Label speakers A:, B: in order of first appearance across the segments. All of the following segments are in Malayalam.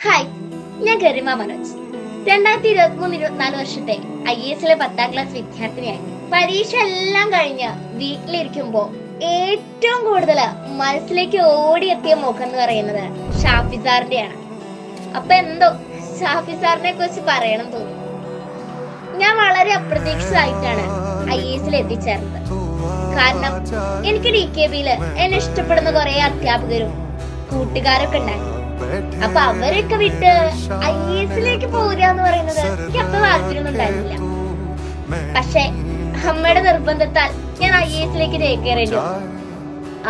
A: ഹായ്, ഞാൻ ഗരിമ മനോജ്. 2023-24 വർഷത്തെ IAS 10ാം ക്ലാസ് വിദ്യാർത്ഥിനിയായി. പരീക്ഷ എല്ലാം കഴിഞ്ഞ് വീട്ടിലിരിക്കുമ്പോ ഏറ്റവും കൂടുതൽ മനസ്സിലേക്ക് ഓടിയെത്തിയ മുഖം എന്ന് പറയുന്നത് ഷാഫി സാറിന്റെയാണ്. അപ്പൊ എന്തോ ഷാഫി സാറിനെ കുറിച്ച് പറയണം തോന്നി. ഞാൻ വളരെ അപ്രതീക്ഷിതമായിട്ടാണ് IAS എത്തിച്ചേർന്നത്. കാരണം എനിക്ക് DKBയില് എന്നെ ഇഷ്ടപ്പെടുന്ന കുറെ അധ്യാപകരും കൂട്ടുകാരൊക്കെ ഉണ്ടായിരുന്നു. അപ്പൊ അവരൊക്കെ വിട്ട് IAS പോരാന്ന് പറയുന്നത് എനിക്ക് അത്ര താല്പര്യമൊന്നും ഉണ്ടായിരുന്നില്ല. പക്ഷെ അമ്മയുടെ നിർബന്ധത്താൽ ഞാൻ IAS ചേക്കേറേണ്ടി വന്നു.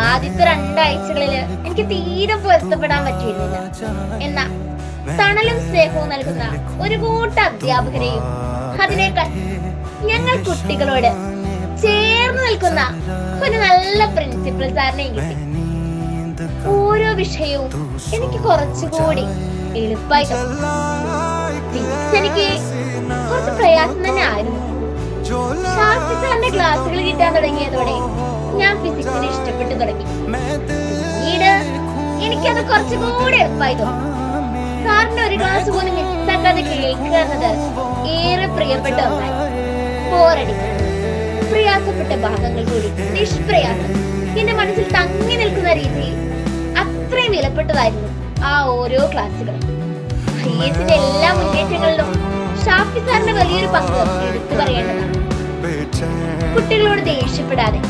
A: ആദ്യത്തെ 2 ആഴ്ചകളില് എനിക്ക് തീരെ പൊരുത്തപ്പെടാൻ പറ്റിയിരുന്നില്ല. എന്നാ തണലും സ്നേഹവും നൽകുന്ന ഒരു കൂട്ട അധ്യാപകരെയും അതിനേക്കാൾ ഞങ്ങൾ കുട്ടികളോട് ചേർന്ന് നിൽക്കുന്ന ഒരു നല്ല പ്രിൻസിപ്പൽ സാറിനെയും കിട്ടി. ഓരോ വിഷയവും എനിക്ക് കുറച്ചുകൂടി എളുപ്പമായി എനിക്ക് കുറച്ച് പ്രയാസം തന്നെ ആയിരുന്നു. ഷാഫി സാറിന്റെ ക്ലാസ്സുകൾ കിട്ടാൻ തുടങ്ങിയതോടെ ഞാൻ ഫിസിക്സിനെ ഇഷ്ടപ്പെട്ടു തുടങ്ങി. പിന്നീട് എനിക്കത് കുറച്ചുകൂടി എളുപ്പമായി തോന്നി. സാറിന്റെ ഒരു ക്ലാസ് പോലും മിസ്സാക്കാതെ കേൾക്കുക എന്നത് ഏറെ പ്രിയപ്പെട്ട ഒന്നായി. ബോറടിക്കും പ്രയാസപ്പെട്ട ഭാഗങ്ങൾ കൂടി നിഷ്പ്രയാസം എന്റെ മനസ്സിൽ തങ്ങി നിൽക്കുന്ന രീതിയിൽ അത്രയും വിലപ്പെട്ടതായിരുന്നു ആ ഓരോ ക്ലാസ്സുകളും. IAS എല്ലാ മുന്നേറ്റങ്ങളിലും ഷാഫി സാറിന്റെ വലിയൊരു പങ്ക് എടുത്തു പറയേണ്ടതാണ്. കുട്ടികളോട് ദേഷ്യപ്പെടാതെ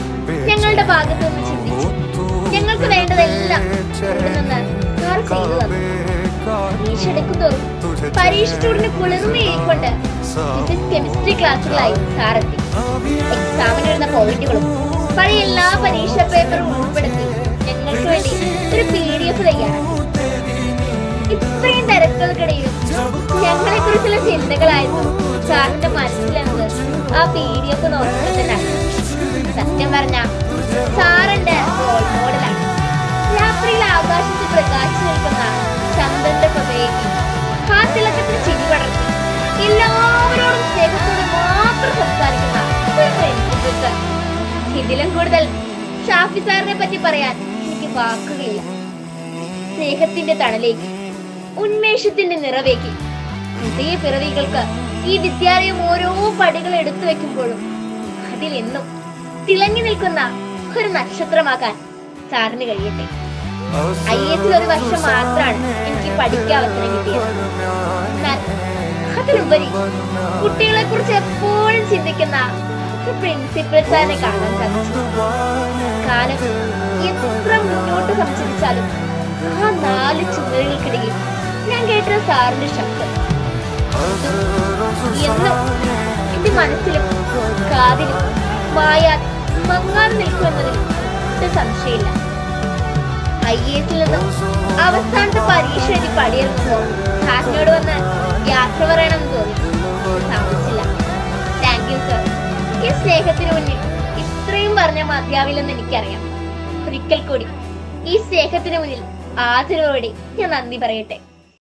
A: ഞങ്ങളുടെ ഭാഗത്ത് നിന്ന് ചിന്തിച്ചു ഞങ്ങൾക്ക് വേണ്ടതെല്ലാം ഇവിടെ നിന്ന് സാർ ചെയ്തു തന്നു. പരീക്ഷ എടുക്കുന്തോറും പരീക്ഷ ചൂടിന് കുളിർമയേക്കൊണ്ട് ഫിസിക്സ് കെമിസ്ട്രി ക്ലാസ്സുകളായി സാറെത്തി. എക്സാമിനെഴുന്ന പോയിന്റുകളും പഴയ എല്ലാ പരീക്ഷാ പേപ്പറും ഉൾപ്പെടുത്തി ഞങ്ങൾക്ക് വേണ്ടി ഒരു PDF തയ്യാറാക്കി. ഇത്രയും തിരക്കുകൾക്കിടയിൽ ഞങ്ങളെ കുറിച്ചുള്ള ചിന്തകളായിരുന്നു സാറിന്റെ മനസ്സിലെന്നത് ആ PDF നോക്കുമ്പോൾ തന്നെ. സത്യം പറഞ്ഞ സാറിന്റെ റോൾ മോഡലാണ്. രാത്രിയിൽ ആകാശത്തിൽ പ്രകാശിച്ചു നിൽക്കുന്ന ചന്ദ്രന്റെ പ്രഭയേക്ക് ആ തിളക്കത്തിൽ ചിരി പടർത്തി എല്ലാവരോടും സ്നേഹത്തോട് മാത്രം സംസാരിക്കുന്ന ഒരു പ്രിൻസിപ്പൽ സാർ. ഇതിലും കൂടുതൽ ഷാഫി സാറിനെ പറ്റി പറയാൻ എനിക്ക് വാക്കുകളില്ല. സ്നേഹത്തിന്റെ തണലേക്ക്, ഉന്മേഷത്തിന്റെ നിറവേക്ക് പുതിയ പിറവികൾക്ക് ഈ വിദ്യാലയം ഓരോ പടികൾ എടുത്തു വെക്കുമ്പോഴും അതിലെന്നും തിളങ്ങി നിൽക്കുന്ന ഒരു നക്ഷത്രമാക്കാൻ സാറിന് കഴിയട്ടെ. IAS ഒരു വർഷം മാത്രമാണ് എനിക്ക് പഠിക്കാൻ അവസരം കിട്ടിയത്. എന്നാൽ അതിലുപരി കുട്ടികളെ കുറിച്ച് എപ്പോഴും ചിന്തിക്കുന്ന പ്രിൻസിപ്പൽ സാറിനെ കാണാൻ സാധിച്ചു. കാലം എത്ര മുന്നോട്ട് സഞ്ചരിച്ചാലും ആ 4 ചുമരുകൾക്കിടയിൽ ഞാൻ കേട്ട സാറിന്റെ ശബ്ദം എന്നും എന്റെ മനസ്സിലും കാതിലും വായാൽ മങ്ങാതെ നിൽക്കുമെന്നതിൽ ഒട്ടും സംശയമില്ല. IAS നിന്നും അവസാനത്തെ പരീക്ഷ എഴുതി പടിയിറങ്ങുമ്പോൾ സാറിനോട് വന്ന് യാത്ര പറയണമെന്ന് തോന്നി. സാധിച്ചില്ല. Thank you sir. ഈ സ്നേഹത്തിന് മുന്നിൽ ഇത്രയും പറഞ്ഞ മതിയാവില്ലെന്ന് എനിക്കറിയാം. ഒരിക്കൽ കൂടി ഈ സ്നേഹത്തിന് മുന്നിൽ ആദരവോടെ ഞാൻ നന്ദി പറയട്ടെ.